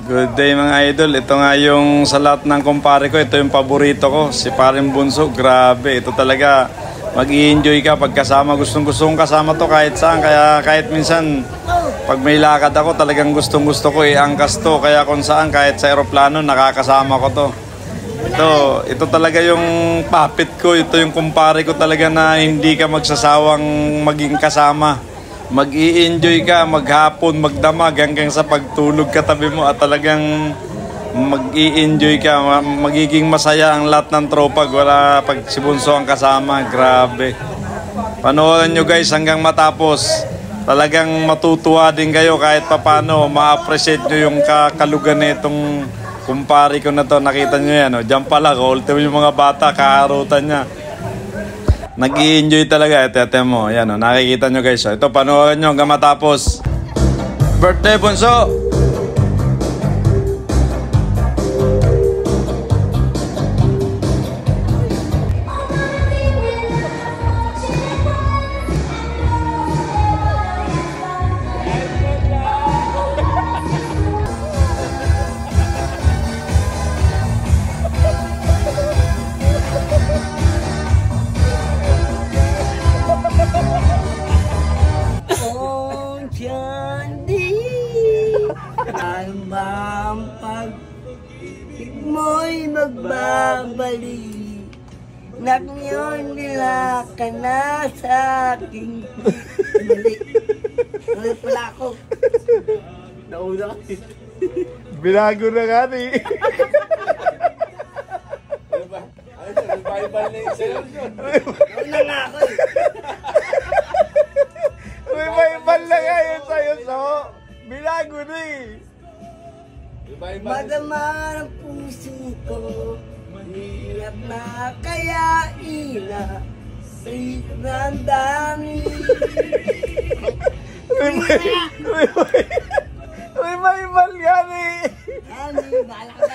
Good day mga idol. Ito nga yung sa lahat ng kumpare ko, ito yung paborito ko, si Paring Bunso. Grabe, ito talaga mag-i-enjoy ka pagkasama. Gustong-gusto kong kasama to kahit saan. Kaya kahit minsan pag may lakad ako, talagang gustong-gusto ko iangkas to. Kaya kung saan, kahit sa aeroplano, nakakasama ko to. Ito talaga yung puppet ko. Ito yung kumpare ko talaga na hindi ka magsasawang maging kasama. Mag-i-enjoy ka, maghapon, magdamag hanggang sa pagtulog katabi mo at talagang mag-i-enjoy ka. Magiging masaya ang lahat ng tropa wala pag si Bunso ang kasama. Grabe. Panoorin nyo guys hanggang matapos. Talagang matutuwa din kayo kahit papano. Ma-appreciate nyo yung kakalugan nitong kumpare ko na to. Nakita nyo yan. O. Diyan pala, ultimo yung mga bata, kaharutan niya. Nag-i-enjoy talaga. Ito mo. Yan, o. Nakikita nyo guys. Ito, panoorin nyo hanggang matapos. Birthday, Bunso! Mo'y magbabalik, nakyon nila ka na sa aking balik. Ano pala ako? Nauna ka. Binago na nga ni. Revival na yung celebration. Nauna nga ako eh. Revival na nga yun sa'yo, so. Binago na eh. Madama ang puso ko, hirap na kaya ina, ang dami. Revival nga ni. Ano, bahala ka